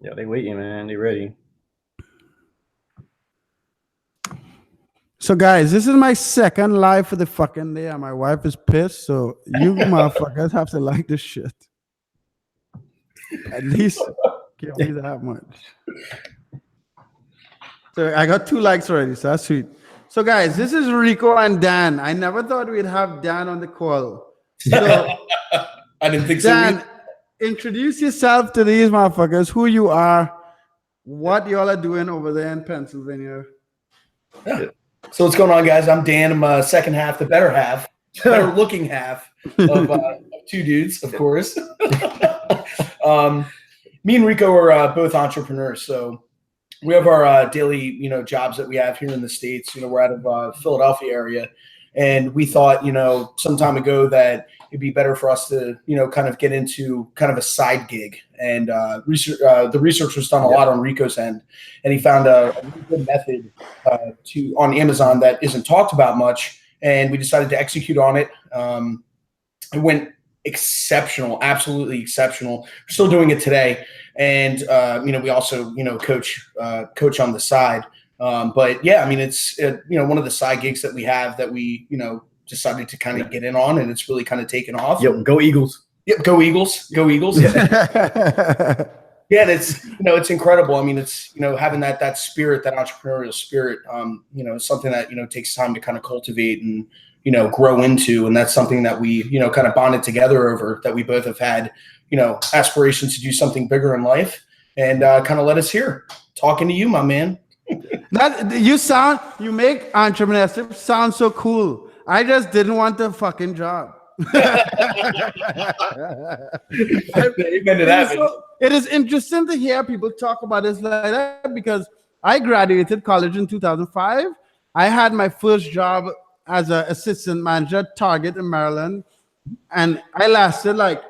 Yeah, they waiting, man. They ready. So, guys, this is my second live for the fucking day, and my wife is pissed. So, you motherfuckers have to like this shit. At least give me that much. So, I got 2 likes already. So, that's sweet. So, guys, this is Rico and Dan. I never thought we'd have Dan on the call. So, I didn't think Dan, so. introduce yourself to these motherfuckers, who you are, what y'all are doing over there in Pennsylvania. Yeah. So what's going on, guys? I'm Dan. I'm second half, the better half, better looking half of 2 dudes, of course. Me and Rico are both entrepreneurs. So we have our daily, jobs that we have here in the States. We're out of Philadelphia area. And we thought, some time ago that it'd be better for us to, kind of get into kind of a side gig. And the research was done a lot on Rico's end, and he found a really good method on Amazon that isn't talked about much. And we decided to execute on it. It went exceptional, absolutely exceptional. We're still doing it today, and we also coach on the side. But yeah, I mean, it's one of the side gigs that we have that we decided to kind of get in on, and it's really kind of taken off. Yep, go Eagles. Yep, go Eagles, go Eagles. Yeah, it's incredible. I mean, it's having that spirit, that entrepreneurial spirit. Something that takes time to kind of cultivate and grow into, and that's something that we kind of bonded together over. That we both have had aspirations to do something bigger in life, and kind of led us here talking to you, my man. That you make entrepreneurship sound so cool. I just didn't want the fucking job. It is interesting to hear people talk about this like that, because I graduated college in 2005. I had my first job as an assistant manager at Target in Maryland, and I lasted like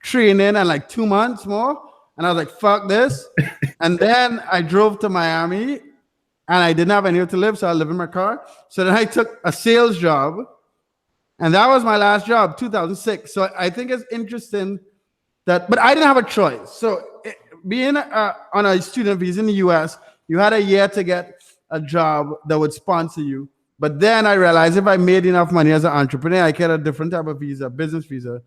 training and like 2 months more, and I was like, fuck this. And then I drove to Miami, and I didn't have anywhere to live, so I lived in my car. So then I took a sales job, and that was my last job, 2006. So I think it's interesting but I didn't have a choice. So being on a student visa in the US, you had a year to get a job that would sponsor you. But then I realized if I made enough money as an entrepreneur, I get a different type of visa, business visa.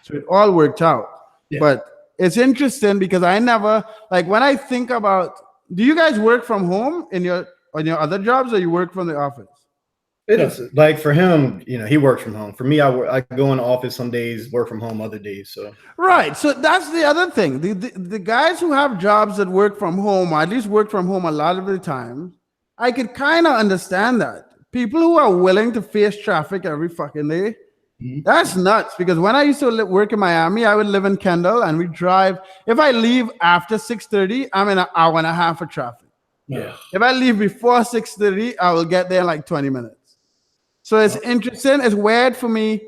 So it all worked out. Yeah. But it's interesting because I never, like when I think about, do you guys work from home on your other jobs, or you work from the office? It is like for him, he works from home. For me, I go in the office some days, work from home other days. So right. So that's the other thing. The guys who have jobs that work from home, or at least work from home a lot of the time, I could kind of understand that. People who are willing to face traffic every fucking day, that's nuts. Because when I used to work in Miami, I would live in Kendall, and we drive. If I leave after 6:30, I'm in an hour and a half of traffic. Yeah. If I leave before 6:30, I will get there in like 20 minutes. So it's interesting. It's weird for me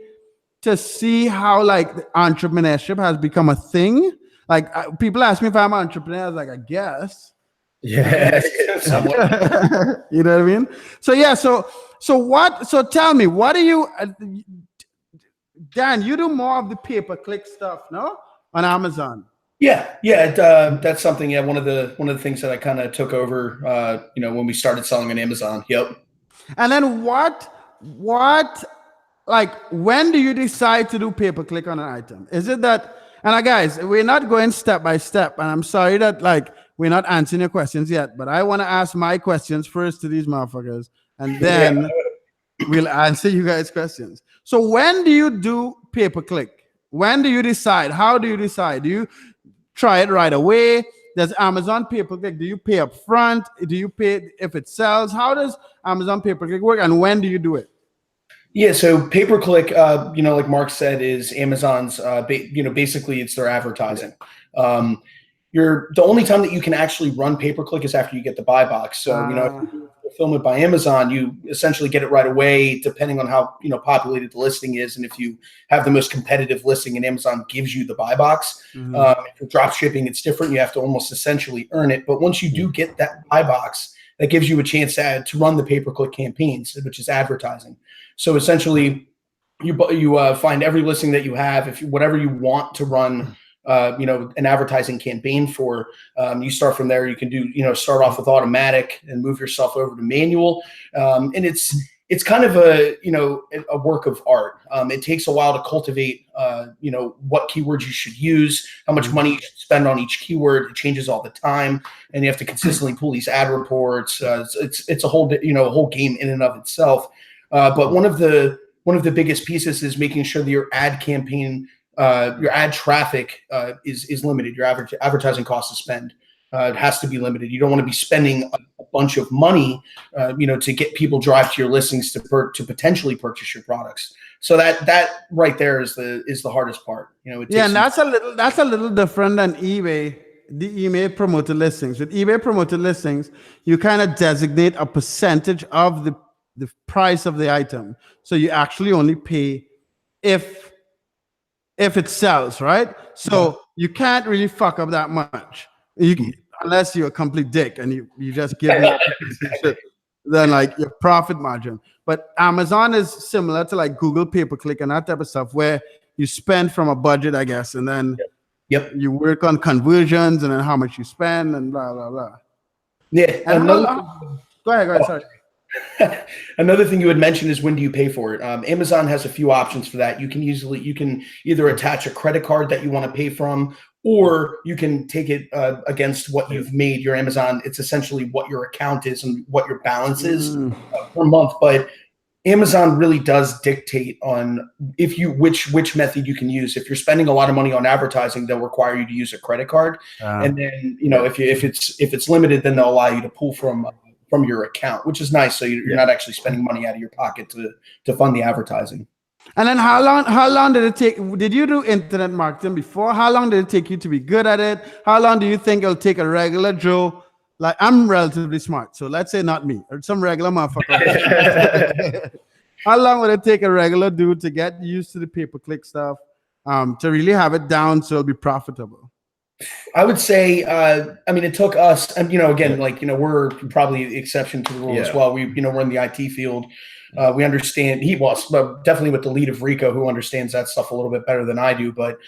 to see how like entrepreneurship has become a thing. Like people ask me if I'm an entrepreneur. I was like, I guess. Yeah. You know what I mean? So yeah. So tell me, what do you, Dan? You do more of the pay-per-click stuff, no? On Amazon. Yeah. That's something. Yeah, one of the things that I kind of took over. When we started selling on Amazon. Yep. And then what? Like, when do you decide to do pay-per-click on an item? Is it that, and guys, we're not going step by step, and I'm sorry that like we're not answering your questions yet, but I want to ask my questions first to these motherfuckers, and then we'll answer you guys' questions. So when do you do pay-per-click? When do you decide? How do you decide? Do you try it right away? Does Amazon pay-per-click? Do you pay up front? Do you pay if it sells? How does Amazon pay-per-click work, and when do you do it? Yeah, so pay-per-click, like Mark said, is Amazon's, basically it's their advertising. The only time that you can actually run pay-per-click is after you get the buy box. So, if you film it by Amazon, you essentially get it right away, depending on how, populated the listing is. And if you have the most competitive listing and Amazon gives you the buy box, for drop shipping, it's different. You have to almost essentially earn it. But once you do get that buy box, that gives you a chance to run the pay-per-click campaigns, which is advertising. So essentially, you find every listing that you have, whatever you want to run an advertising campaign for. You start from there. You can do, start off with automatic and move yourself over to manual. And it's kind of a work of art. It takes a while to cultivate, what keywords you should use, how much money you should spend on each keyword. It changes all the time, and you have to consistently pull these ad reports. It's a whole, whole game in and of itself. But one of the biggest pieces is making sure that your ad campaign, your ad traffic is limited. Your average advertising cost to spend. It has to be limited. You don't want to be spending a bunch of money, to get people drive to your listings to potentially purchase your products. So that right there is the hardest part. And that's a little different than eBay. The eBay promoted listings. With eBay promoted listings, you kind of designate a percentage of the price of the item. So you actually only pay if it sells, right? So you can't really fuck up that much. Unless you're a complete dick and you just give me shit, then like your profit margin. But Amazon is similar to like Google pay-per-click and that type of stuff, where you spend from a budget, I guess, and then you work on conversions and then how much you spend and blah blah blah. Yeah. Go ahead. Sorry. Another thing you would mention is, when do you pay for it? Amazon has a few options for that. You can either attach a credit card that you want to pay from, or you can take it against what you've made your Amazon. It's essentially what your account is and what your balance is per month. But Amazon really does dictate on which method you can use. If you're spending a lot of money on advertising, they'll require you to use a credit card, and then if it's limited, then they'll allow you to pull from your account, which is nice. So you're not actually spending money out of your pocket to fund the advertising. And then how long did it take? Did you do internet marketing before? How long did it take you to be good at it? How long do you think it'll take a regular Joe? Like, I'm relatively smart, so let's say not me, or some regular motherfucker. How long would it take a regular dude to get used to the pay-per-click stuff, to really have it down so it'll be profitable? I would say, it took us, and again, we're probably the exception to the rule as well. We're in the IT field. We understand. He was definitely with the lead of Rico, who understands that stuff a little bit better than I do. But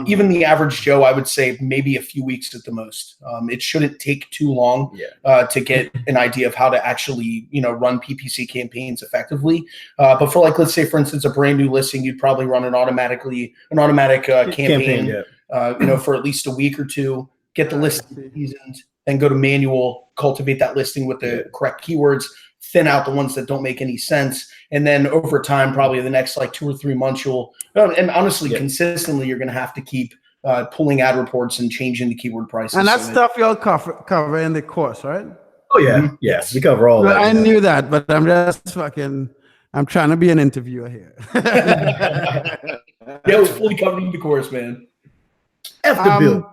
even the average Joe, I would say maybe a few weeks at the most. It shouldn't take too long to get an idea of how to actually, run PPC campaigns effectively. But for let's say, for instance, a brand new listing, you'd probably run an automatic campaign. For at least a week or two, get the listing seasoned, then go to manual, cultivate that listing with the correct keywords, thin out the ones that don't make any sense. And then over time, probably the next 2 or 3 months, consistently, you're going to have to keep pulling ad reports and changing the keyword prices. And that's stuff you'll cover in the course, right? Oh, yeah. Yes, we cover all that. I knew that, but I'm just I'm trying to be an interviewer here. It's fully covered in the course, man. F the bill.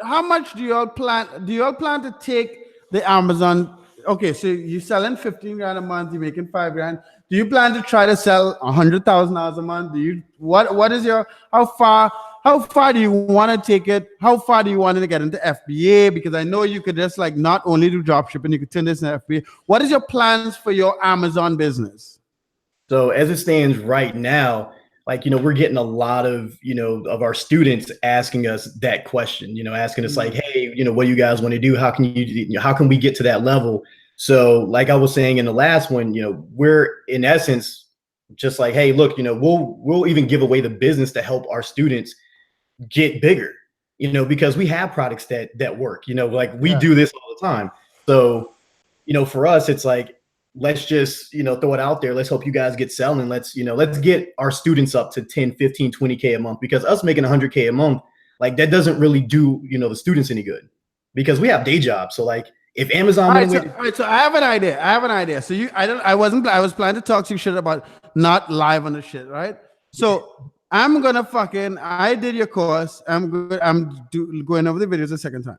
How much do you all plan? Do you all plan to take the Amazon? Okay, so you're selling 15 grand a month. You're making $5 grand. Do you plan to try to sell $100,000 a month? Do you? What is your? How far do you want to take it? How far do you want to get into FBA? Because I know you could just not only do drop shipping, you could turn this into FBA. What is your plans for your Amazon business? So as it stands right now, we're getting a lot of, of our students asking us that question, asking us hey, what do you guys want to do? How can we get to that level? So like I was saying in the last one, we're in essence just hey, look, we'll even give away the business to help our students get bigger, because we have products that work, we do this all the time. So, for us, it's let's just, throw it out there. Let's help you guys get selling. Let's get our students up to 10, 15, 20K a month, because us making 100K a month, that doesn't really do, the students any good, because we have day jobs. So if Amazon, all right, so I have an idea. So I was planning to talk to you shit about not live on the shit, right? So I'm going to I did your course. I'm going over the videos a second time.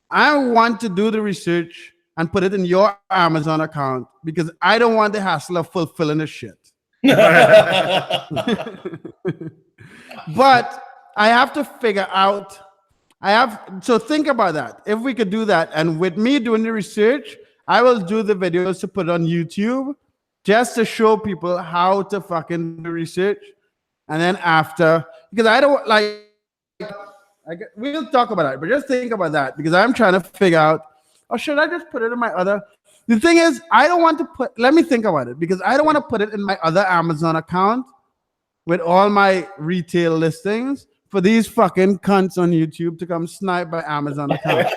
I want to do the research and put it in your Amazon account, because I don't want the hassle of fulfilling the shit. But I have to figure out, so think about that. If we could do that, and with me doing the research, I will do the videos to put on YouTube just to show people how to fucking do research. and then after, because I don't like. We'll talk about that, but just think about that because I'm trying to figure out, or should I just put it in my other? The thing is, I don't want to put. Let me think about it because I don't want to put it in my other Amazon account with all my retail listings for these fucking cunts on YouTube to come snipe my Amazon account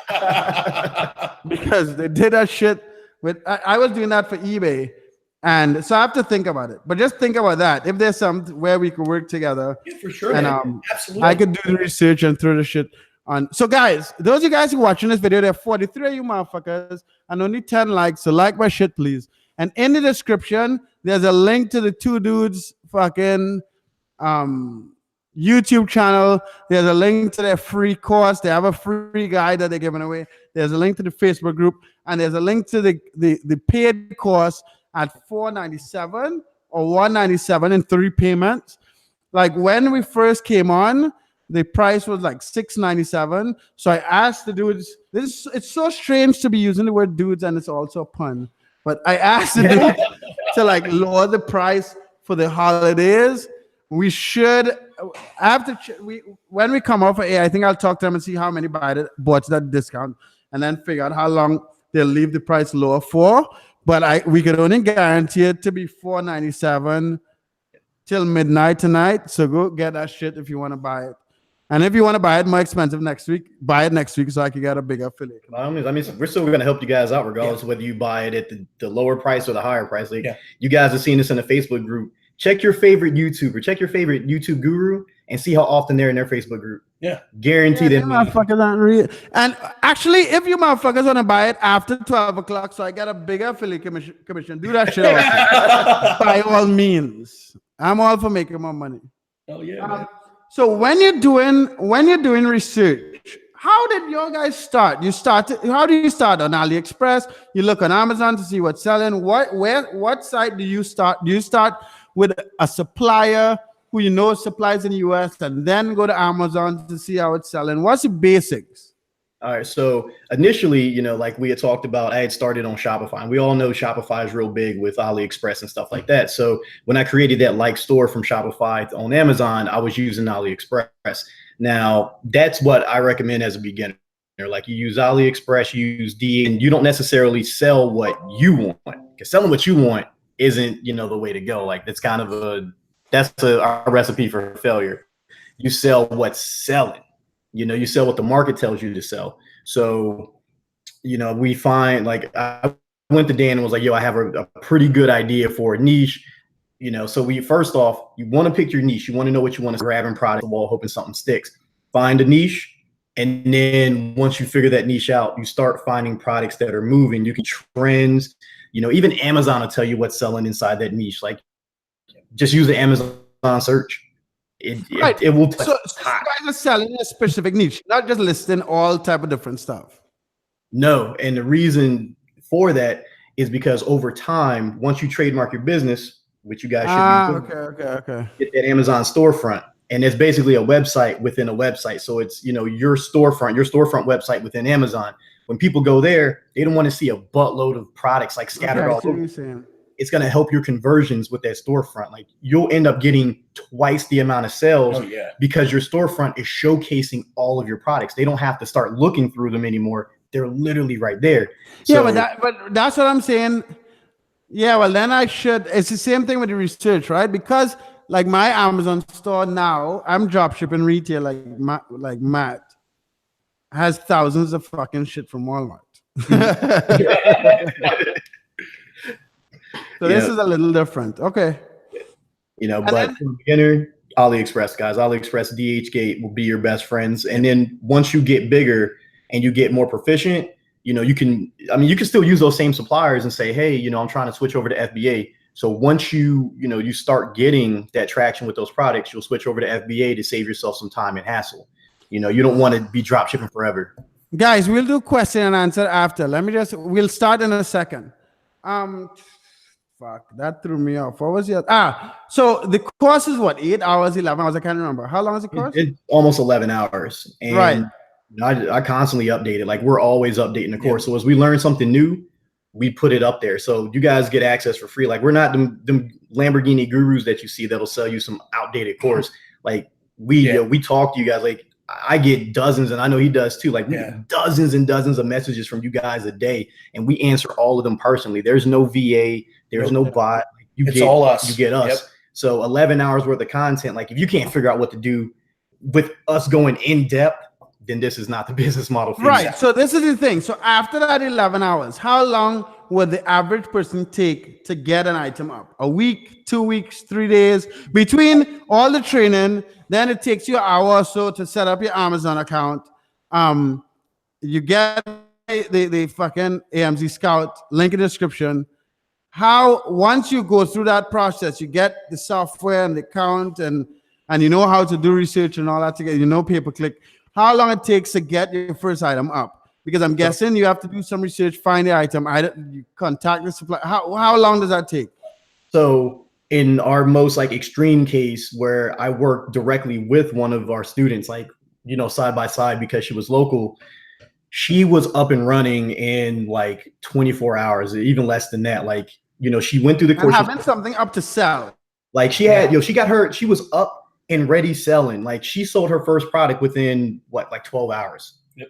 because they did that shit with. I was doing that for eBay. And so I have to think about it, but just think about that. If there's something where we could work together, yeah, for sure, and absolutely, I could do the research and throw the shit on. So, guys, those of you guys who are watching this video, there are 43 of you motherfuckers and only 10 likes. So, like my shit, please. And in the description, there's a link to the two dudes' fucking YouTube channel. There's a link to their free course. They have a free guide that they're giving away. There's a link to the Facebook group, and there's a link to the paid course at $497 or $197 in 3 payments. Like when we first came on, the price was like $697. So I asked the dudes, it's so strange to be using the word dudes and it's also a pun. But I asked the dudes to like lower the price for the holidays. We should when we come off of air, I think I'll talk to them and see how many bought that discount and then figure out how long they'll leave the price lower for. But we could only guarantee it to be $497 till midnight tonight. So go get that shit if you want to buy it. And if you want to buy it more expensive next week, buy it next week so I can get a bigger affiliate. I mean, we're still going to help you guys out regardless of whether you buy it at the lower price or the higher price. Like you guys have seen this in the Facebook group. Check your favorite YouTuber, check your favorite YouTube guru, and see how often they're in their Facebook group. Yeah, guaranteed. Yeah, motherfuckers aren't real. And actually, if you motherfuckers want to buy it after 12 o'clock, so I get a bigger affiliate commission, do that shit also. By all means, I'm all for making more money. Oh yeah. So when you're doing research, how did your guys start? How do you start on AliExpress? You look on Amazon to see what's selling. What site do you start? Do you start with a supplier who you know supplies in the US and then go to Amazon to see how it's selling? What's the basics? All right. So initially, like we had talked about, I had started on Shopify. And we all know Shopify is real big with AliExpress and stuff like that. So when I created that like store from Shopify on Amazon, I was using AliExpress. Now, that's what I recommend as a beginner. Like you use AliExpress, you use DhGate, and you don't necessarily sell what you want. Because selling what you want isn't, the way to go. Like that's kind of a recipe for failure. You sell what's selling. You sell what the market tells you to sell. So, we find like I went to Dan and was like, yo, I have a pretty good idea for a niche. So first off, you want to pick your niche. You want to know what you want to grab in product the wall, hoping something sticks. Find a niche. And then once you figure that niche out, you start finding products that are moving. You can trends, even Amazon will tell you what's selling inside that niche. Like just use the Amazon search. It will. So you guys are selling a specific niche, not just listing all type of different stuff. No. And the reason for that is because over time, once you trademark your business, which you guys should be doing, okay. Get that Amazon storefront. And it's basically a website within a website. So it's, your storefront website within Amazon. When people go there, they don't want to see a buttload of products like scattered all over. It's going to help your conversions with that storefront. Like you'll end up getting twice the amount of sales because your storefront is showcasing all of your products. They don't have to start looking through them anymore. They're literally right there. Yeah, but that's what I'm saying. Yeah, well, then it's the same thing with the research, right? Because like my Amazon store now, I'm drop shipping retail like Matt has thousands of fucking shit from Walmart. So this is a little different. Okay. But for beginner, AliExpress, guys, AliExpress, DhGate will be your best friends. And then once you get bigger and you get more proficient, you can still use those same suppliers and say, hey, I'm trying to switch over to FBA. So once you start getting that traction with those products, you'll switch over to FBA to save yourself some time and hassle. You don't want to be drop shipping forever. Guys, we'll do question and answer after. We'll start in a second. Fuck, that threw me off. What was it? So the course is what, 8 hours, 11 hours? I can't remember. How long is the course? It's almost 11 hours. And right. I constantly update it. Like we're always updating the course. So as we learn something new, we put it up there. So you guys get access for free. Like we're not them Lamborghini gurus that you see that'll sell you some outdated course. Like we talk to you guys. Like I get dozens, and I know he does too. Like we get dozens and dozens of messages from you guys a day, and we answer all of them personally. There's no VA, there's no bot. It's all us. You get us. Yep. So 11 hours worth of content. Like if you can't figure out what to do with us going in depth, then this is not the business model for you. Right. So this is the thing. So after that 11 hours, how long would the average person take to get an item up? A week, 2 weeks, 3 days? Between all the training, then it takes you an hour or so to set up your Amazon account. You get the fucking AMZ Scout, link in the description. How, once you go through that process, you get the software and the account and you know how to do research and all that together, you know, pay-per-click. How long it takes to get your first item up? Because I'm guessing you have to do some research, find the item, you contact the supplier. How long does that take? So in our most like extreme case where I worked directly with one of our students, like, you know, side by side because she was local, she was up and running in like 24 hours, even less than that. Like, you know, she went through the course. And having something up to sell. Like she had, she was up and ready selling. Like she sold her first product within what, like 12 hours. Yep.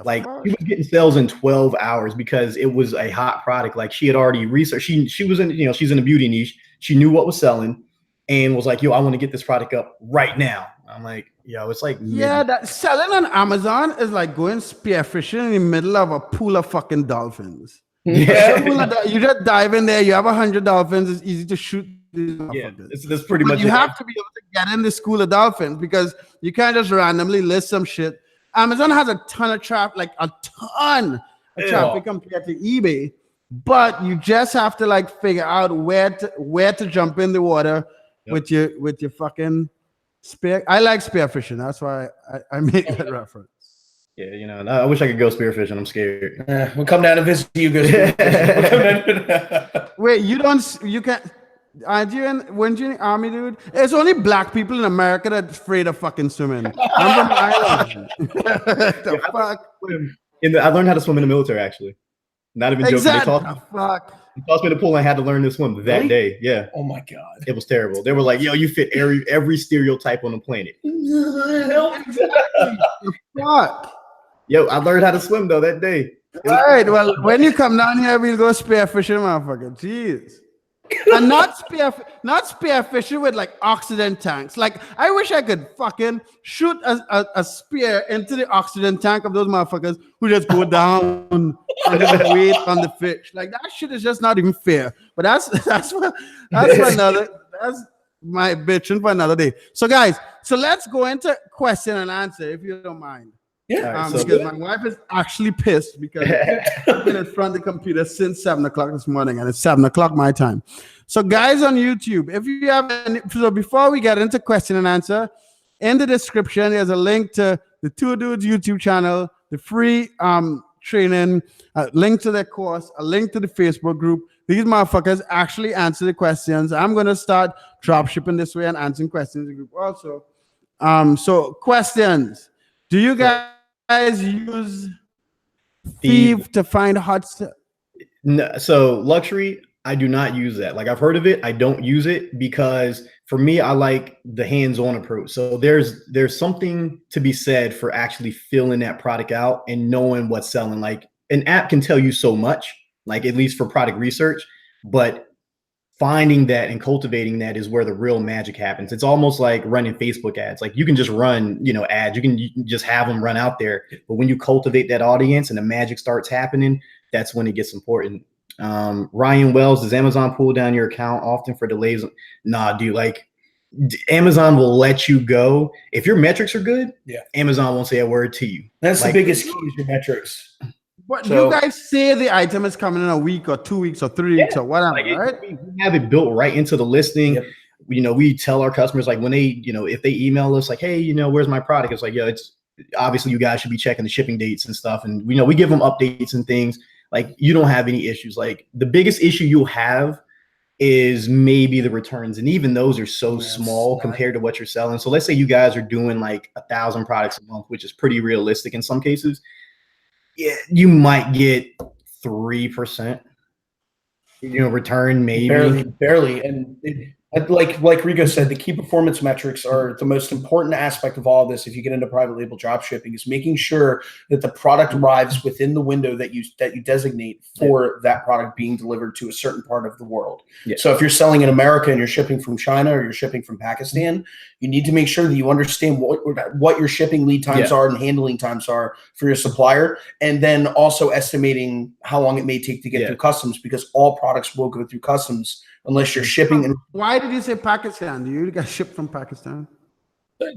Like she was getting sales in 12 hours because it was a hot product. Like she had already researched. She was in, you know, she's in a beauty niche. She knew what was selling and was like, yo, I want to get this product up right now. I'm like, yo, it's like, that selling on Amazon is like going spearfishing in the middle of a pool of fucking dolphins. Yeah. You just dive in there, you have 100 dolphins, it's easy to shoot. Yeah, that's pretty much you have to be able to get in the school of dolphins because you can't just randomly list some shit. Amazon has a ton of traffic, like a ton of traffic compared to eBay, but you just have to like figure out where to jump in the water with your fucking spear. I like spearfishing, that's why I made that reference. Yeah, you know, I wish I could go spearfishing. I'm scared. We'll come down to visit you. Go Wait, you can't. Weren't you in the army, dude? It's only black people in America that's afraid of fucking swimming. I'm from Ireland. The fuck? I learned how to swim in the military, actually. Not even joking. Exactly. They tossed me in the pool and I had to learn to swim that day. Yeah. Oh my God. It was terrible. They were like, yo, you fit every stereotype on the planet. Fuck. Yo, I learned how to swim though that day. All right. Well, when you come down here, we'll go spearfishing, motherfucker. Jeez. And not spearfishing with like oxygen tanks. Like I wish I could fucking shoot a spear into the oxygen tank of those motherfuckers who just go down and just wait on the fish. Like that shit is just not even fair. But that's my bitching for another day. So guys, let's go into question and answer if you don't mind. Yeah, because my wife is actually pissed because I've been in front of the computer since 7 o'clock this morning, and it's 7 o'clock my time. So, guys on YouTube, if you have so before we get into question and answer, in the description there's a link to the Two Dudes YouTube channel, the free training, a link to their course, a link to the Facebook group. These motherfuckers actually answer the questions. I'm gonna start drop shipping this way and answering questions in the group also. So questions. Do you guys use Thief to find hot stuff? No, so luxury, I do not use that. Like I've heard of it, I don't use it because for me, I like the hands-on approach. So there's something to be said for actually filling that product out and knowing what's selling. Like an app can tell you so much, like at least for product research, but finding that and cultivating that is where the real magic happens. It's almost like running Facebook ads. Like you can just run, you know, ads. You can just have them run out there. But when you cultivate that audience and the magic starts happening, that's when it gets important. Ryan Wells, does Amazon pull down your account often for delays? Nah, dude. Like Amazon will let you go if your metrics are good. Yeah, Amazon won't say a word to you. That's like, the biggest key is your metrics. But you guys say the item is coming in a week or 2 weeks or 3 weeks or whatever, like right? We have it built right into the listing. Yep. You know, we tell our customers like when they, you know, if they email us like, hey, you know, where's my product? It's like, yeah, it's obviously you guys should be checking the shipping dates and stuff. And we know we give them updates and things. Like you don't have any issues. Like the biggest issue you'll have is maybe the returns. And even those are so small compared to what you're selling. So let's say you guys are doing like 1,000 products a month, which is pretty realistic in some cases. Yeah, you might get 3%. return maybe. Barely. And like Rico said, the key performance metrics are the most important aspect of all of this. If you get into private label drop shipping, is making sure that the product arrives within the window that you designate for that product being delivered to a certain part of the world. Yeah. So if you're selling in America and you're shipping from China or you're shipping from Pakistan, you need to make sure that you understand what your shipping lead times are and handling times are for your supplier, and then also estimating how long it may take to get through customs, because all products will go through customs unless you're shipping. Why did you say Pakistan? Do you guys ship from Pakistan?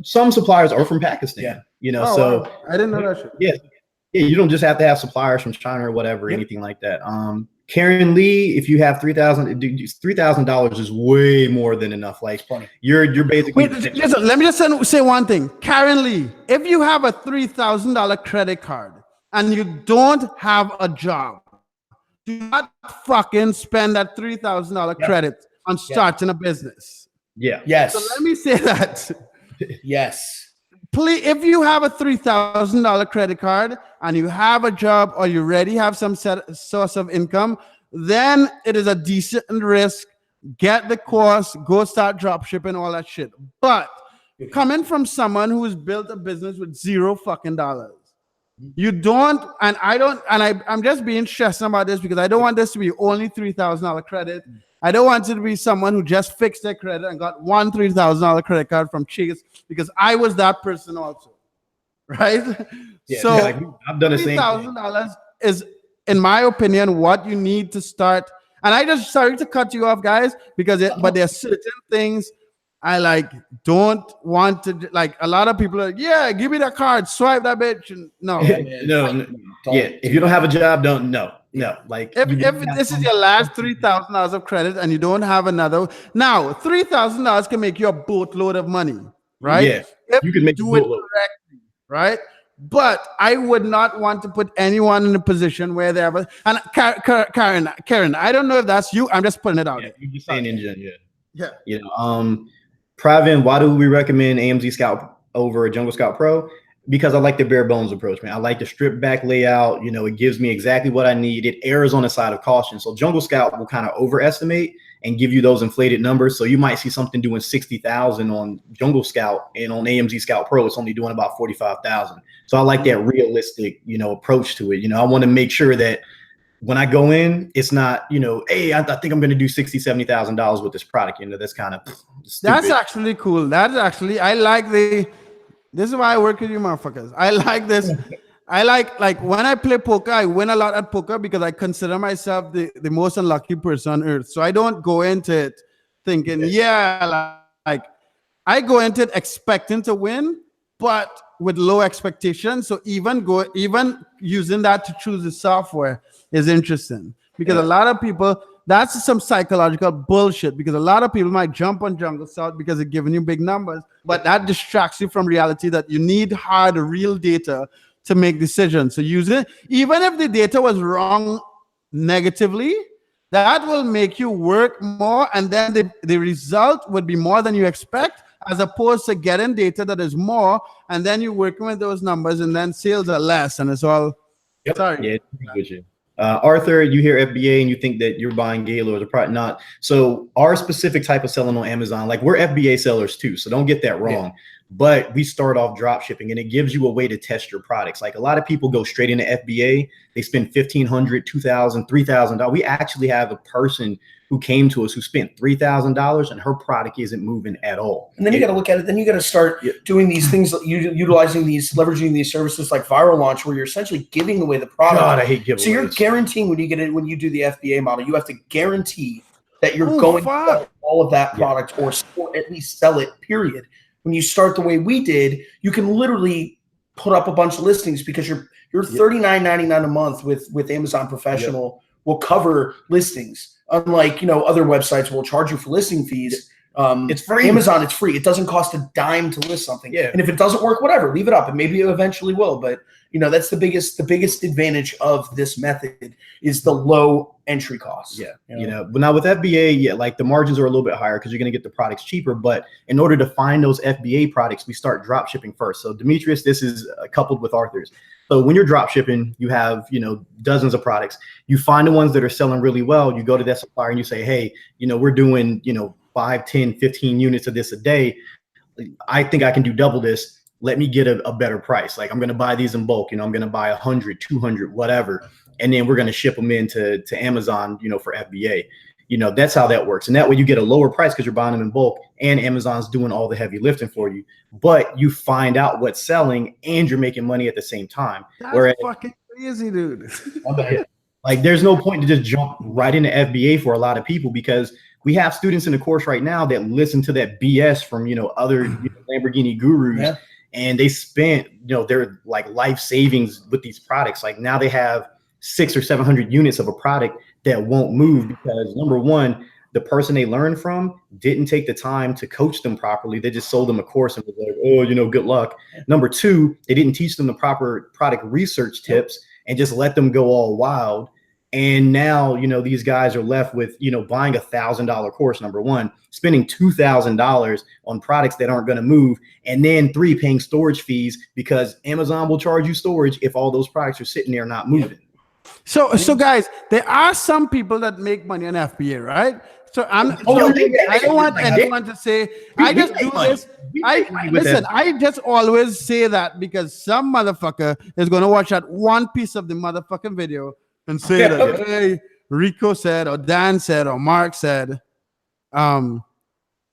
Some suppliers are from Pakistan. Wow. I didn't know that shit. Yeah, you don't just have to have suppliers from China or whatever, anything like that. Karen Lee, if you have $3,000 is way more than enough. Like, you're basically. Wait, listen, let me just say one thing. Karen Lee, if you have a $3,000 credit card and you don't have a job, do not fucking spend that $3,000 credit on starting a business. Yes. So let me say that. Yes. Please, if you have a $3,000 credit card and you have a job or you already have some source of income, then it is a decent risk. Get the course, go start drop shipping, all that shit. But coming from someone who's built a business with $0 fucking dollars, you don't, and I don't, and I'm just being stressed about this because I don't want this to be only $3,000 credit. I don't want it to be someone who just fixed their credit and got one $3,000 credit card from Chase, because I was that person also, right? So I've done the same. $3,000 is, in my opinion, what you need to start. And I just, sorry to cut you off, guys, because but there are certain things I don't want to, like, a lot of people are like, give me that card, swipe that bitch. And no. If you don't have a job, no. Like, if this is your last $3,000 of credit and you don't have another, now $3,000 can make you a boatload of money, right? Yeah, if you can make do it correctly, right? But I would not want to put anyone in a position where they have a, and Karen, I don't know if that's you. I'm just putting it out. You're just saying engine, Pravin, why do we recommend AMZ Scout over a Jungle Scout Pro? Because I like the bare bones approach, man. I like the stripped back layout. It gives me exactly what I need. It errs on the side of caution. So Jungle Scout will kind of overestimate and give you those inflated numbers. So you might see something doing 60,000 on Jungle Scout, and on AMZ Scout Pro, it's only doing about 45,000. So I like that realistic, approach to it. I want to make sure that when I go in, it's not, hey, I think I'm going to do $60,000, $70,000 with this product. That's kind of stupid. That's actually cool. That's actually, I like this is why I work with you motherfuckers. I like this. I like when I play poker, I win a lot at poker because I consider myself the most unlucky person on earth. So I don't go into it thinking, like I go into it expecting to win, but with low expectations. So even using that to choose the software is interesting, because a lot of people, that's some psychological bullshit, because a lot of people might jump on Jungle Scout because it's giving you big numbers, but that distracts you from reality that you need hard, real data to make decisions. So use it, even if the data was wrong negatively, that will make you work more, and then the result would be more than you expect, as opposed to getting data that is more, and then you're working with those numbers, and then sales are less, and it's all. Sorry. Yeah, Arthur, you hear FBA and you think that you're buying Gaylords, or probably not. So our specific type of selling on Amazon, like, we're FBA sellers too, so don't get that wrong. But we start off drop shipping, and it gives you a way to test your products. Like, a lot of people go straight into FBA. They spend $1,500, $2,000, $3,000. We actually have a person who came to us who spent $3,000 and her product isn't moving at all. And then you got to look at it. Then you got to start doing these things, leveraging these services like Viral Launch, where you're essentially giving away the product. God, I hate giveaways. So you're guaranteeing when you do the FBA model, you have to guarantee that you're going to sell all of that product, or at least sell it, period. When you start the way we did, you can literally put up a bunch of listings, because your $39.99 a month with Amazon Professional will cover listings. Unlike, other websites will charge you for listing fees. It's free. Amazon, it's free. It doesn't cost a dime to list something. Yeah. And if it doesn't work, whatever, leave it up, and maybe it eventually will. But that's the biggest advantage of this method is the low entry costs. Yeah. But now with FBA, like the margins are a little bit higher because you're going to get the products cheaper. But in order to find those FBA products, we start drop shipping first. So Demetrius, this is coupled with Arthur's. So when you're drop shipping, you have, dozens of products. You find the ones that are selling really well. You go to that supplier and you say, hey, we're doing, 5, 10, 15 units of this a day. I think I can do double this. Let me get a better price. Like I'm going to buy these in bulk. I'm going to buy 100, 200, whatever. And then we're going to ship them into Amazon, for FBA. That's how that works. And that way you get a lower price because you're buying them in bulk and Amazon's doing all the heavy lifting for you. But you find out what's selling and you're making money at the same time. That's fucking crazy, dude. Like there's no point to just jump right into FBA for a lot of people because we have students in the course right now that listen to that BS from, other Lamborghini gurus, and they spent, their like life savings with these products. Like now they have 600 or 700 units of a product that won't move because number one, the person they learned from didn't take the time to coach them properly. They just sold them a course and was like, oh, good luck. Number two, they didn't teach them the proper product research tips and just let them go all wild. And now, these guys are left with, buying $1,000 course, number one, spending $2,000 on products that aren't going to move. And then 3, paying storage fees because Amazon will charge you storage if all those products are sitting there not moving. So guys, there are some people that make money on FBA, right? So I don't want anyone to say, I just do this. I just always say that because some motherfucker is going to watch that one piece of the motherfucking video and say that, hey, Rico said, or Dan said, or Mark said,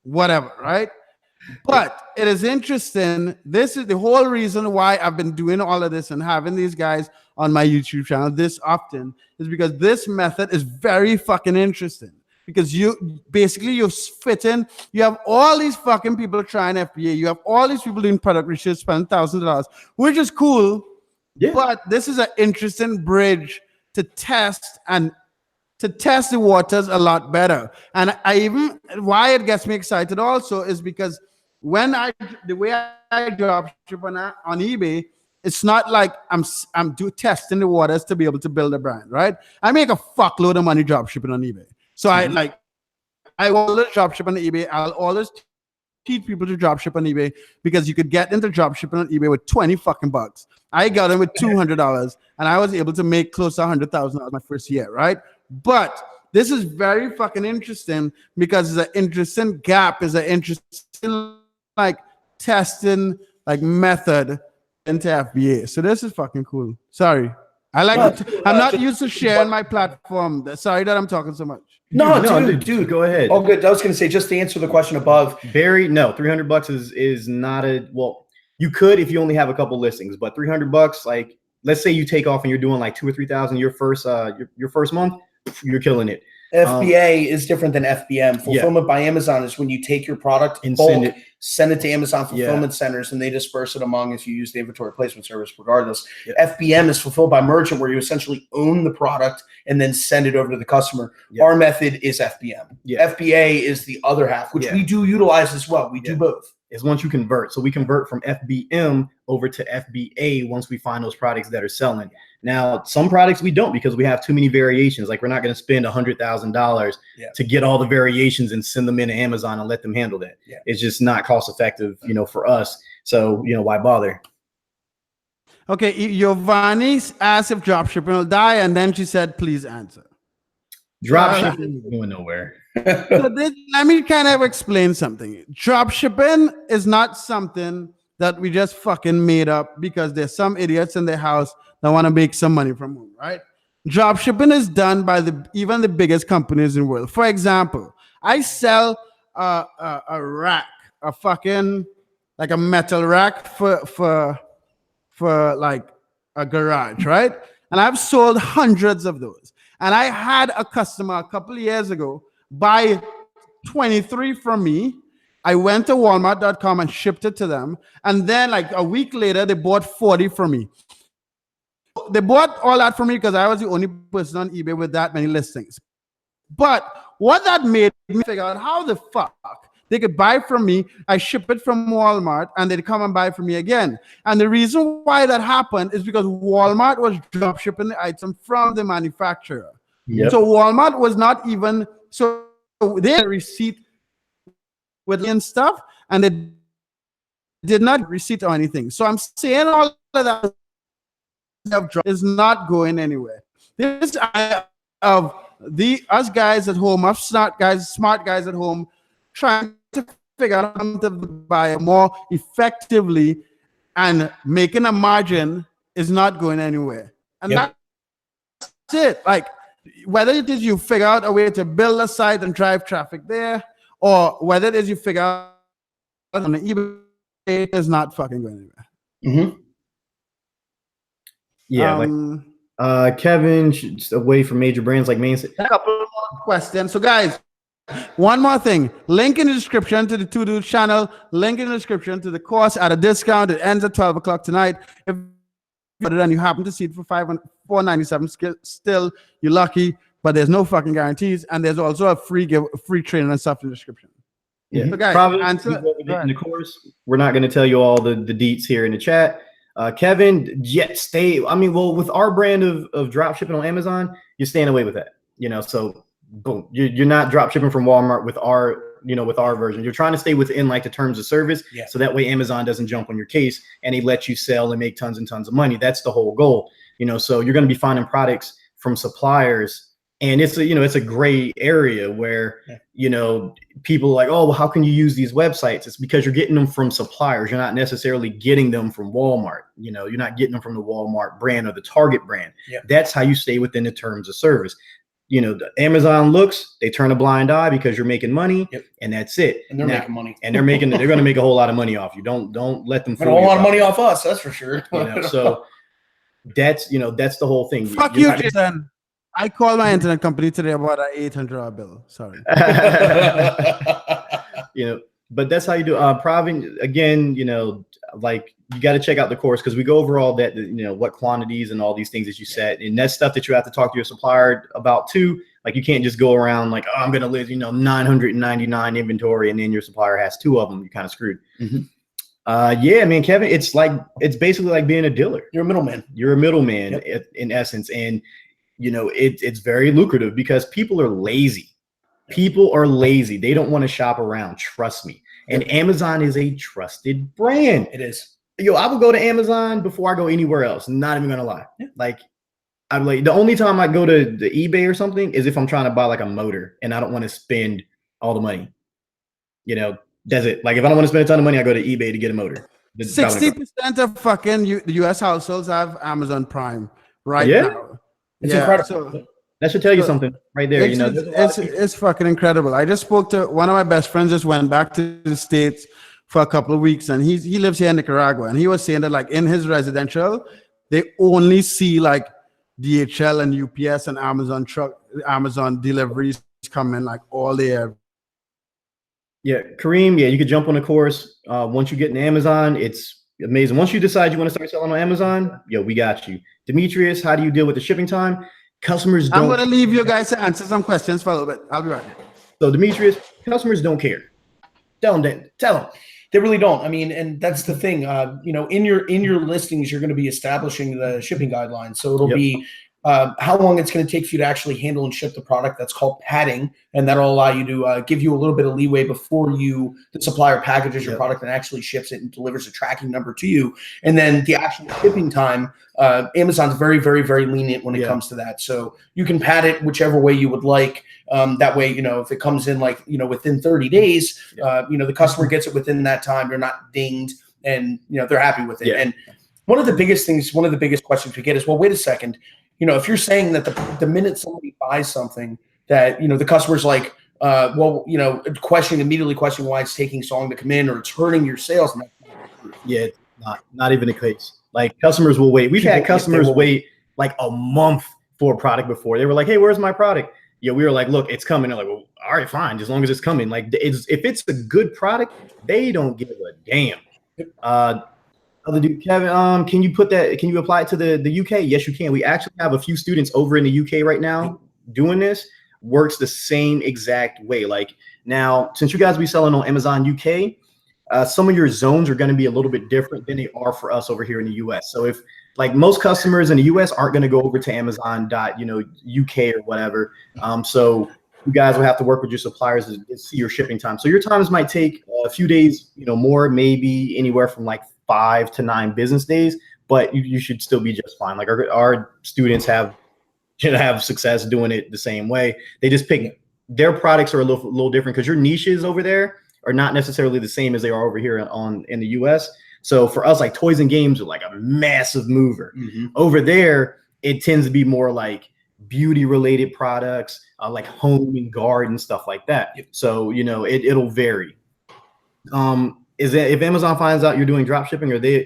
whatever, right? But it is interesting. This is the whole reason why I've been doing all of this and having these guys on my YouTube channel this often is because this method is very fucking interesting. Because you fit in, you have all these fucking people trying FBA, you have all these people doing product research, spending $1,000, which is cool. Yeah. But this is an interesting bridge to test the waters a lot better. And why it gets me excited also is because the way I drop ship on eBay, it's not like I'm testing the waters to be able to build a brand, right? I make a fuckload of money drop shipping on eBay. So I always drop ship on eBay. I'll always teach people to drop ship on eBay because you could get into drop shipping on eBay with 20 fucking bucks. I got in with $200 and I was able to make close to $100,000 my first year, right? But this is very fucking interesting because it's an interesting gap, is an interesting testing method into FBA. So this is fucking cool. Sorry. I'm not used to sharing my platform. Sorry that I'm talking so much. No, dude, go ahead. Oh, good. I was going to say, just to answer the question above, Barry, no, $300 is not you could if you only have a couple listings, but $300, like, let's say you take off and you're doing like 2,000 or 3,000 your first month, you're killing it. FBA is different than FBM. Fulfillment by Amazon is when you take your product and send it to Amazon fulfillment centers, and they disperse it among, if you use the inventory placement service, regardless. FBM is fulfilled by merchant, where you essentially own the product and then send it over to the customer. Our method is FBM. FBA is the other half, which we do utilize as well. We do both. Is once you convert. So we convert from FBM over to FBA once we find those products that are selling. Now, some products we don't because we have too many variations. Like we're not going to spend $100,000 to get all the variations and send them into Amazon and let them handle that. It's just not cost effective, for us. So, why bother? Okay, Giovanni asked if dropshipping will die, and then she said, please answer. Dropshipping is going nowhere. So let me kind of explain something. Dropshipping is not something that we just fucking made up because there's some idiots in their house that want to make some money from home, right? Dropshipping is done by even the biggest companies in the world. For example, I sell a rack, a fucking like a metal rack for like a garage, right? And I've sold hundreds of those. And I had a customer a couple of years ago buy 23 from me. I went to Walmart.com and shipped it to them. And then like a week later, they bought 40 from me. They bought all that from me because I was the only person on eBay with that many listings. But what that made me figure out, how the fuck They could buy from me, I ship it from Walmart, and they'd come and buy from me again. And the reason why that happened is because Walmart was drop shipping the item from the manufacturer. Yep. So Walmart was not even, so they had a receipt with and stuff, and they did not receipt or anything. So I'm saying all of that is not going anywhere. This of us guys at home, us smart guys at home, trying to figure out how to buy more effectively and making a margin is not going anywhere. And that's it. Like, whether it is you figure out a way to build a site and drive traffic there, or whether it is you figure out on the eBay, it is not fucking going anywhere. Yeah, Kevin, away from major brands like Main. A couple more questions. So, guys, one more thing. Link in the description to the Two Dudes channel. Link in the description to the course at a discount. It ends at 12 o'clock tonight. If and you happen to see it for $497, still you're lucky. But there's no fucking guarantees, and there's also a free training and stuff in the description. Yeah, so guys, answer in the course. We're not going to tell you all the deets here in the chat. Kevin, stay. I mean, well, with our brand of drop shipping on Amazon, you're staying away with that. So boom, you're not drop shipping from Walmart with our version. You're trying to stay within like the terms of service, so that way Amazon doesn't jump on your case and they let you sell and make tons and tons of money. That's the whole goal. So you're going to be finding products from suppliers. And it's a gray area where, people are like, oh, well, how can you use these websites? It's because you're getting them from suppliers. You're not necessarily getting them from Walmart. You're not getting them from the Walmart brand or the Target brand. That's how you stay within the terms of service. The Amazon looks, they turn a blind eye because you're making money, and that's it. And they're making money. And they're going to make a whole lot of money off you. Don't let them fool you. A lot of money off us, that's for sure. So that's the whole thing. Fuck you, Jason. I called my internet company today about an $800 bill. Sorry. But that's how you do. Pravin, again, like you got to check out the course because we go over all that, what quantities and all these things that you set, and that's stuff that you have to talk to your supplier about too. Like you can't just go around like, oh, I'm going to list 999 inventory, and then your supplier has 2 of them. You're kind of screwed. Yeah, man, Kevin, it's basically like being a dealer. You're a middleman. You're a middleman in essence, and it's very lucrative because people are lazy. People are lazy. They don't want to shop around. Trust me. And Amazon is a trusted brand. It is. I would go to Amazon before I go anywhere else. Not even gonna lie. Like, I'm like, the only time I go to the eBay or something is if I'm trying to buy like a motor and I don't want to spend all the money. That's it. Like if I don't want to spend a ton of money, I go to eBay to get a motor. 60% of fucking US households have Amazon Prime now. It's incredible. So, that should tell you something right there. It's fucking incredible. I just spoke to one of my best friends. Just went back to the States for a couple of weeks, and he lives here in Nicaragua, and he was saying that like in his residential, they only see like DHL and UPS and Amazon deliveries coming like all there. Yeah, Kareem. Yeah, you could jump on the course. Once you get in Amazon, it's amazing. Once you decide you want to start selling on Amazon, we got you. Demetrius, how do you deal with the shipping time? Customers don't. I'm going to leave you guys to answer some questions for a little bit. I'll be right back. So Demetrius, customers don't care. Tell them. They really don't. I mean, and that's the thing. In your listings, you're going to be establishing the shipping guidelines. So it'll be how long it's going to take for you to actually handle and ship the product. That's called padding, and that'll allow you to give you a little bit of leeway before the supplier packages your product and actually ships it and delivers a tracking number to you. And then the actual shipping time, Amazon's very, very, very lenient when it comes to that. So you can pad it whichever way you would like. That way, if it comes in like within 30 days, the customer gets it within that time. They're not dinged, and they're happy with it. And one of the biggest questions we get is, well, wait a second. If you're saying that the minute somebody buys something that, the customer's like, immediately questioning why it's taking so long to come in or it's hurting your sales. Yeah, it's not even the case. Like customers will wait. We've had customers wait like a month for a product before. They were like, hey, where's my product? We were like, look, it's coming. They're like, well, all right, fine. As long as it's coming. Like if it's a good product, they don't give a damn. Other dude, Kevin, can you apply it to the UK? Yes, you can. We actually have a few students over in the UK right now doing this. works the same exact way. Like now, since you guys be selling on Amazon UK, some of your zones are going to be a little bit different than they are for us over here in the US. So if like most customers in the US aren't going to go over to Amazon UK or whatever. So you guys will have to work with your suppliers to see your shipping time. So your times might take a few days, more, maybe anywhere from like 5 to 9 business days, but you should still be just fine. Like our students have success doing it the same way. They just pick their products are a little different because your niches over there are not necessarily the same as they are over here in the US. So for us, like toys and games are like a massive mover. Over there, it tends to be more like beauty related products, like home and garden, stuff like that. So, it'll vary. Is that if Amazon finds out you're doing drop shipping, or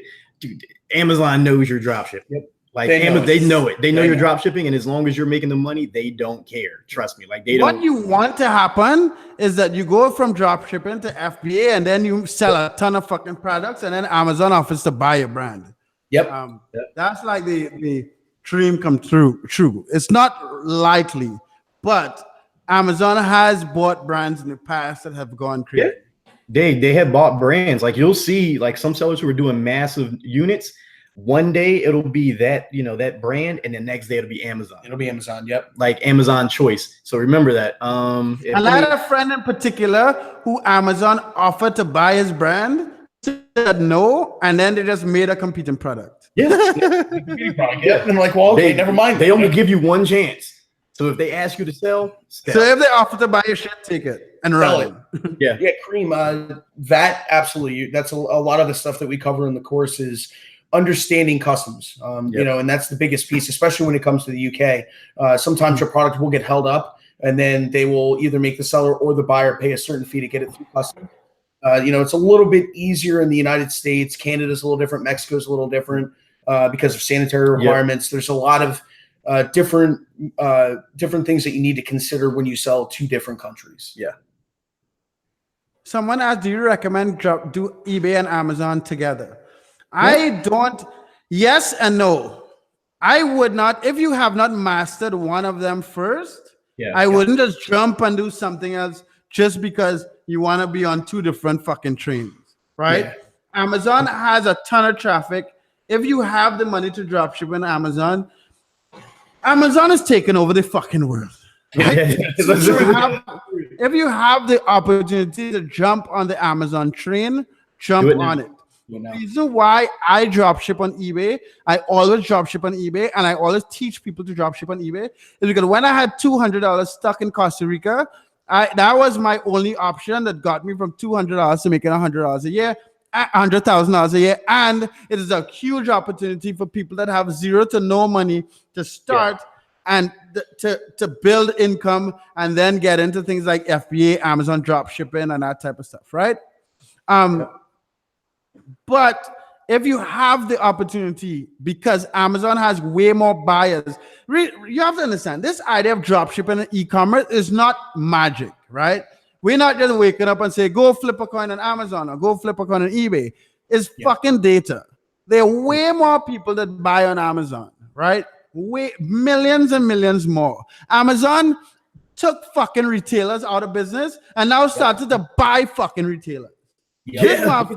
Amazon knows you're drop shipping. Like they know it. They know you're drop shipping, and as long as you're making the money, they don't care. Trust me. Like What you want to happen is that you go from drop shipping to FBA, and then you sell a ton of fucking products, and then Amazon offers to buy your brand. That's like the dream come true. It's not likely, but Amazon has bought brands in the past that have gone crazy. They have bought brands. Like you'll see, like some sellers who are doing massive units. One day it'll be that that brand, and the next day it'll be Amazon. It'll be Amazon, like Amazon Choice. So remember that. I had a friend in particular who Amazon offered to buy his brand, said no, and then they just made a competing product. And like, well, okay, never mind. They only give you one chance. So if they ask you to sell. So if they offer to buy your shit, take it and run it. Yeah, Cream. That absolutely. That's a lot of the stuff that we cover in the course is understanding customs, and that's the biggest piece, especially when it comes to the UK. Sometimes your product will get held up, and then they will either make the seller or the buyer pay a certain fee to get it through customs. It's a little bit easier in the United States. Canada's a little different. Mexico's a little different because of sanitary requirements. There's a lot of different things that you need to consider when you sell to different countries. Someone asked, do you recommend do eBay and Amazon together? I don't. Yes and no. I would not. If you have not mastered one of them first, I wouldn't just jump and do something else just because you want to be on 2 different fucking trains, right? Amazon has a ton of traffic. If you have the money to drop ship on Amazon is taking over the fucking world. Right? So if you have the opportunity to jump on the Amazon train, jump on it. The reason why I drop ship on eBay, I always drop ship on eBay, and I always teach people to drop ship on eBay, is because when I had $200 stuck in Costa Rica, that was my only option that got me from $200 to making $100 a year, $100,000 a year, and it is a huge opportunity for people that have zero to no money to start and to build income, and then get into things like FBA, Amazon drop shipping, and that type of stuff, right? But if you have the opportunity, because Amazon has way more buyers, you have to understand this idea of dropshipping and e-commerce is not magic, right? We're not just waking up and say, go flip a coin on Amazon or go flip a coin on eBay. It's fucking data. There are way more people that buy on Amazon, right? Millions and millions more. Amazon took fucking retailers out of business and now started to buy fucking retailers. Jeff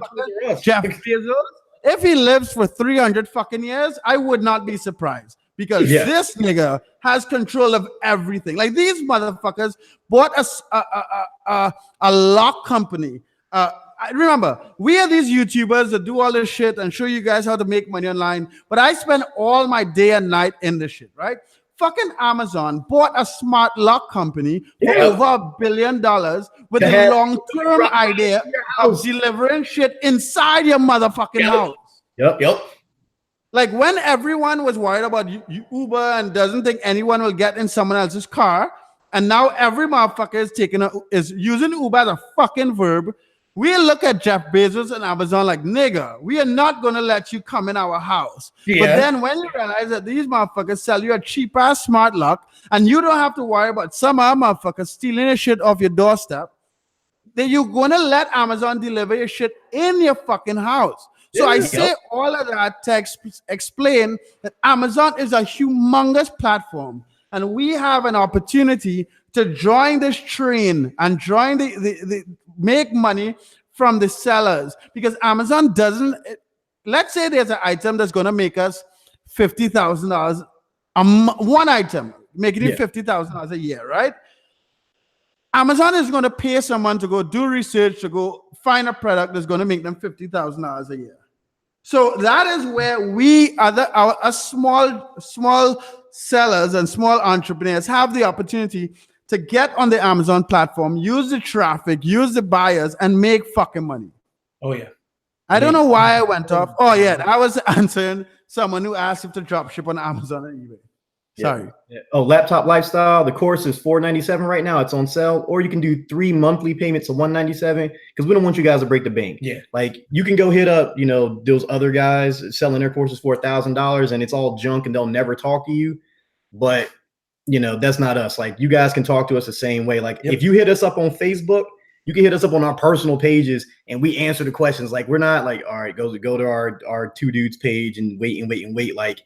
Bezos, if he lives for 300 fucking years, I would not be surprised, because this nigga has control of everything. Like, these motherfuckers bought a lock company. Remember, we are these YouTubers that do all this shit and show you guys how to make money online, but I spend all my day and night in this shit, right? Fucking Amazon bought a smart lock company for over $1 billion with a long-term idea of delivering shit inside your motherfucking house. Like, when everyone was worried about Uber and doesn't think anyone will get in someone else's car, and now every motherfucker is using Uber as a fucking verb, we look at Jeff Bezos and Amazon like, nigga, we are not going to let you come in our house. But then when you realize that these motherfuckers sell you a cheap-ass smart lock, and you don't have to worry about some other motherfuckers stealing your shit off your doorstep, then you're going to let Amazon deliver your shit in your fucking house. So I say all of that to explain that Amazon is a humongous platform, and we have an opportunity to join this train and join the make money from the sellers, because Amazon doesn't. Let's say there's an item that's going to make us $50,000. One item making it $50,000 a year, right? Amazon is going to pay someone to go do research, to go find a product that's going to make them $50,000 a year. So that is where we, our small sellers and small entrepreneurs, have the opportunity to get on the Amazon platform, use the traffic, use the buyers, and make fucking money. Oh yeah. I don't know why I went off. Oh yeah, I was answering someone who asked if to drop ship on Amazon and eBay. Sorry. Yeah. Oh, Laptop Lifestyle. The course is $497 right now. It's on sale, or you can do 3 monthly payments of $197, because we don't want you guys to break the bank. Yeah. Like, you can go hit up, those other guys selling their courses for $1,000, and it's all junk and they'll never talk to you. But that's not us. Like, you guys can talk to us the same way. Like, if you hit us up on Facebook, you can hit us up on our personal pages and we answer the questions. Like, we're not like, all right, go to our Two Dudes page and wait. Like,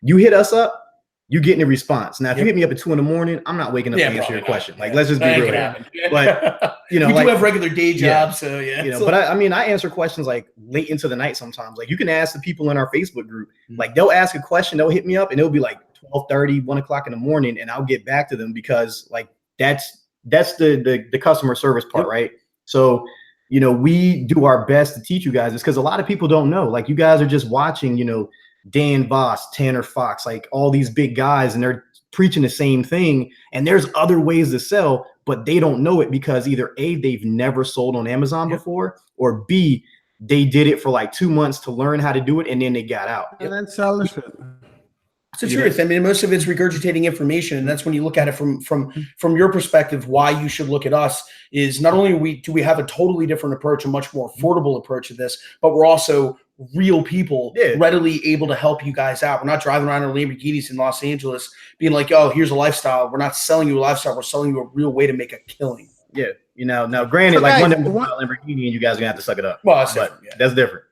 you hit us up, you getting a response. Now, if you hit me up at 2 a.m, I'm not waking up to answer your question. Like, let's just be real. But we do have regular day jobs, so yeah. But I answer questions like late into the night sometimes. Like, you can ask the people in our Facebook group. Like, they'll ask a question, they'll hit me up, and it'll be like 12:30, 1 o'clock in the morning, and I'll get back to them, because like that's the customer service part, right? So we do our best to teach you guys this, because a lot of people don't know. Like, you guys are just watching, Dan Voss, Tanner Fox, like all these big guys, and they're preaching the same thing. And there's other ways to sell, but they don't know it, because either A, they've never sold on Amazon before, or B, they did it for like 2 months to learn how to do it, and then they got out. And then sell the shit. It's the truth. I mean, most of it's regurgitating information, and that's when you look at it from your perspective. Why you should look at us is not only do we have a totally different approach, a much more affordable approach to this, but we're also real people readily able to help you guys out. We're not driving around in Lamborghinis in Los Angeles being like, oh, here's a lifestyle. We're not selling you a lifestyle. We're selling you a real way to make a killing. Yeah. Now granted, so like, one Lamborghini and you guys are gonna have to suck it up. Well, that's different.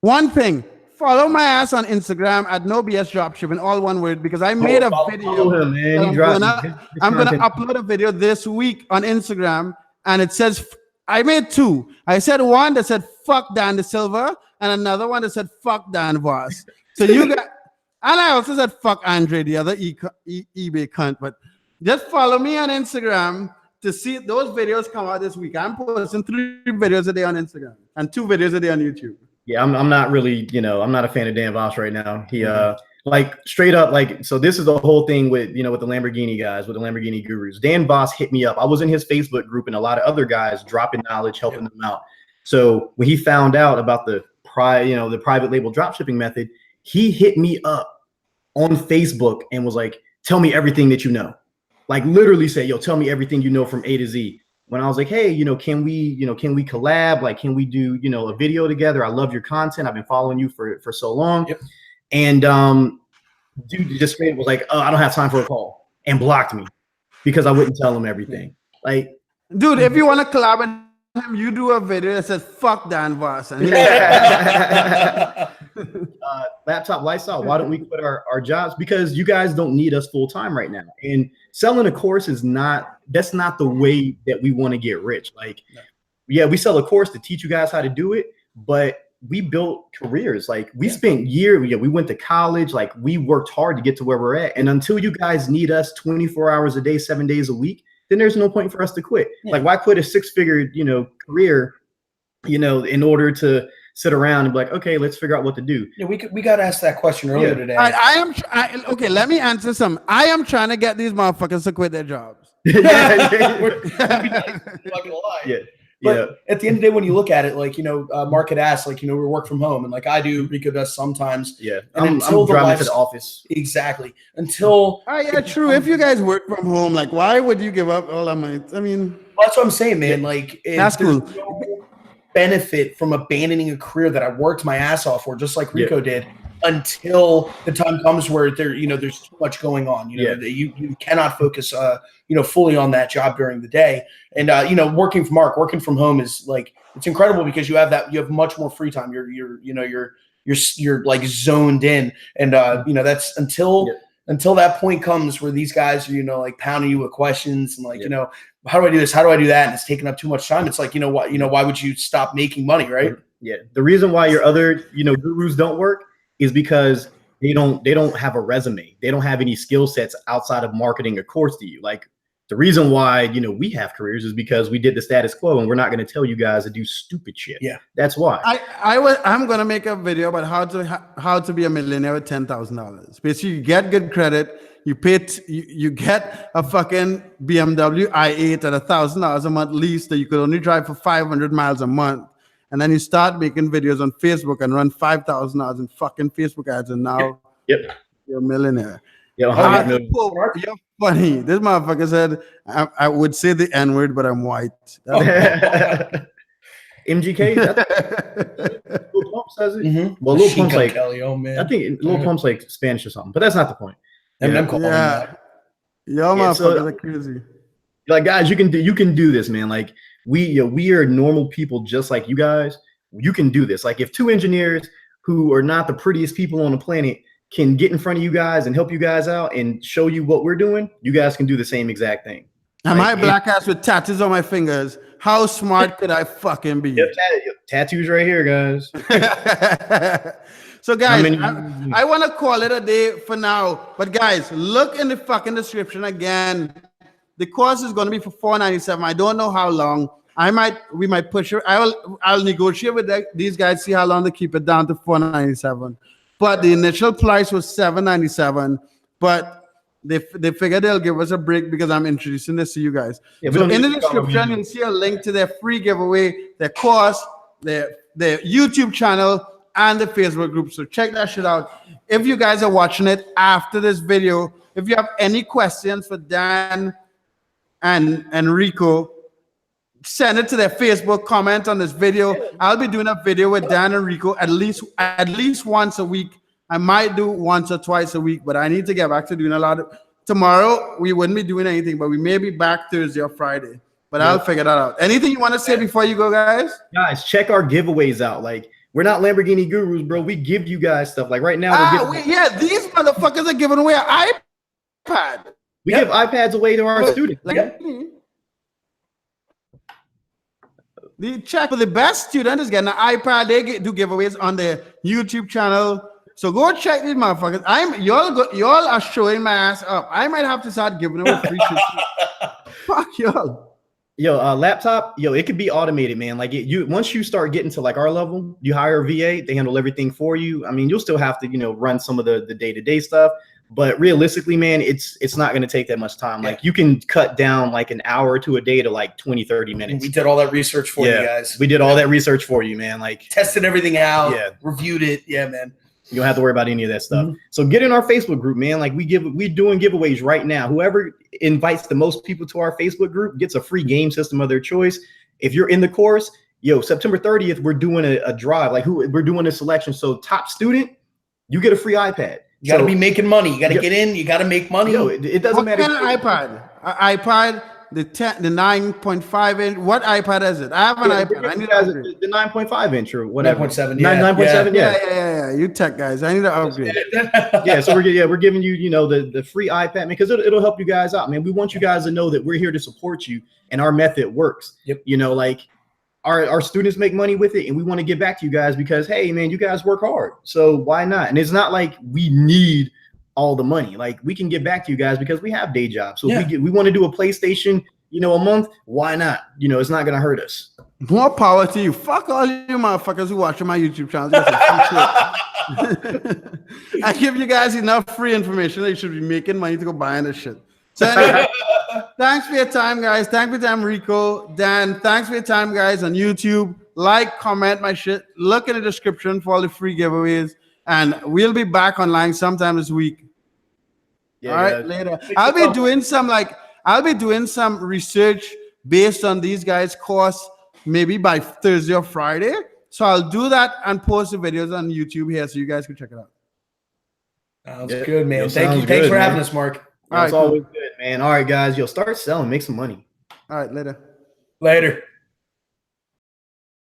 One thing. Follow my ass on Instagram at NoBS Dropshipping, all one word, because I made a video. I'm gonna upload a video this week on Instagram, and it says, I made 2. I said one that said fuck Dan De Silva, and another one that said fuck Dan Voss. So you got, and I also said fuck Andre, the other eBay cunt. But just follow me on Instagram to see those videos come out this week. I'm posting 3 videos a day on Instagram and 2 videos a day on YouTube. Yeah, I'm not really, I'm not a fan of Dan Voss right now. He like straight up, like, so this is the whole thing with, with the Lamborghini guys, with the Lamborghini gurus. Dan Voss hit me up. I was in his Facebook group, and a lot of other guys dropping knowledge, helping them out. So when he found out about the private label dropshipping method, he hit me up on Facebook and was like, tell me everything that you know. Like, literally say, yo, tell me everything you know from A to Z. When I was like, hey, can we collab? Like, can we do, a video together? I love your content. I've been following you for so long. Yep. And dude just straight was like, oh, I don't have time for a call, and blocked me because I wouldn't tell him everything. Like, dude, if you want to collab with him, you do a video that says fuck Dan Voss. Laptop Lifestyle, why don't we quit our jobs? Because you guys don't need us full time right now. And selling a course that's not the way that we want to get rich. Like, yeah, we sell a course to teach you guys how to do it, but we built careers. Like, we spent years, we went to college, like, we worked hard to get to where we're at. And until you guys need us 24 hours a day, 7 days a week, then there's no point for us to quit. Like, why quit a 6-figure, career, in order to sit around and be like, okay, let's figure out what to do. Yeah, we got asked that question earlier today. Okay, let me answer some. I am trying to get these motherfuckers to quit their jobs. We're not gonna lie. Yeah. But at the end of the day, when you look at it, like, Mark had asked, like, we work from home, and like I do, Rico does sometimes. Yeah. And I'm driving to the office. Exactly. Until. Yeah, true. If you guys work from home, like, why would you give up all that money? I mean, well, that's what I'm saying, man. Like, that's cool. No benefit from abandoning a career that I worked my ass off for, just like Rico did, until the time comes where there's too much going on. You cannot focus fully on that job during the day. And working from home is like, it's incredible because you have much more free time. You're like zoned in, and that's until until that point comes where these guys are, you know, like pounding you with questions and like, you know, how do I do this? How do I do that? And it's taking up too much time. It's like, you know what, why would you stop making money, right? Yeah. The reason why your other, gurus don't work is because they don't have a resume. They don't have any skill sets outside of marketing a course to you. Like the reason why, we have careers is because we did the status quo, and we're not going to tell you guys to do stupid shit. Yeah. That's why. I'm going to make a video about how to be a millionaire with $10,000. Basically, you get good credit. You pay, you get a fucking BMW i8 at $1,000 a month lease that you could only drive for 500 miles a month. And then you start making videos on Facebook and run $5,000 in fucking Facebook ads. And now you're a millionaire. Yo, you're funny. This motherfucker said, I would say the N-word, but I'm white. MGK? Lil Pump says it. Mm-hmm. Well, Lil Pump's like, Kelly, oh man. I think Lil Pump's like Spanish or something, but that's not the point. Y'all motherfuckers are crazy. Like, guys, you can do this, man. Like, we are normal people just like you guys. You can do this. Like, if two engineers who are not the prettiest people on the planet can get in front of you guys and help you guys out and show you what we're doing, you guys can do the same exact thing. Am I black ass with tattoos on my fingers? How smart could I fucking be? Tattoos right here, guys. So, guys, I want to call it a day for now. But, guys, look in the fucking description again. The course is going to be for $497. I don't know how long. We might push it. I'll negotiate with these guys, see how long to keep it down to $497. But the initial price was $797. But they figured they'll give us a break because I'm introducing this to you guys. Yeah, so in the description, you'll see a link to their free giveaway, their course, their YouTube channel, and the Facebook group. So check that shit out. If you guys are watching it after this video, if you have any questions for Dan and Enrico, send it to their Facebook, comment on this video. I'll be doing a video with Dan and Rico at least once a week. I might do once or twice a week, but I need to get back to doing a lot of. Tomorrow we wouldn't be doing anything, but we may be back Thursday or Friday. But I'll figure that out. Anything you want to say before you go, guys? Guys, check our giveaways out. Like, we're not Lamborghini gurus, bro. We give you guys stuff. Like right now, these motherfuckers are giving away an iPad. We give iPads away to our students. The check for the best student is getting an iPad. They do giveaways on their YouTube channel. So go check these motherfuckers. Y'all are showing my ass up. I might have to start giving away free shit. Fuck y'all. Yo, laptop, it could be automated, man. Like once you start getting to like our level, you hire a VA, they handle everything for you. I mean, you'll still have to, run some of the day-to-day stuff, but realistically, man, it's not going to take that much time. Like you can cut down like an hour to a day to like 20-30 minutes. We did all that research for you guys. We did all that research for you, man. Like tested everything out, reviewed it. Yeah, man. You don't have to worry about any of that stuff. Mm-hmm. So get in our Facebook group, man. Like we're doing giveaways right now. Whoever invites the most people to our Facebook group gets a free game system of their choice. If you're in the course, September 30th, we're doing a drive. Like we're doing a selection. So top student, you get a free iPad. You got to be making money. You got to get in. You got to make money. It doesn't matter. What kind of iPad? The 9.5 inch. What iPad is it? I have an iPad. I need the 9.5 inch or whatever. 9.7. 9.7. Yeah. You tech guys. I need to upgrade. So we're giving you the free iPad, man, because it'll help you guys out, man. We want you guys to know that we're here to support you and our method works. Yep. Like our students make money with it, and we want to give back to you guys because hey, man, you guys work hard, so why not? And it's not like we need all the money. Like we can get back to you guys because we have day jobs. So if we want to do a PlayStation, a month, why not? It's not gonna hurt us. More power to you. Fuck all you motherfuckers who watching my YouTube channel. I give you guys enough free information that you should be making money to go buying this shit. So anyway, thanks for your time, guys. Thanks for your time, Rico. Dan, thanks for your time, guys, on YouTube. Like, comment my shit. Look in the description for all the free giveaways. And we'll be back online sometime this week. All right, later. I'll be doing some research based on these guys' course, maybe by Thursday or Friday. So I'll do that and post the videos on YouTube here so you guys can check it out. Sounds good, man. Thank you. Thanks for having us, Mark. It's always good, man. All right, guys, start selling, make some money. All right, later. Later.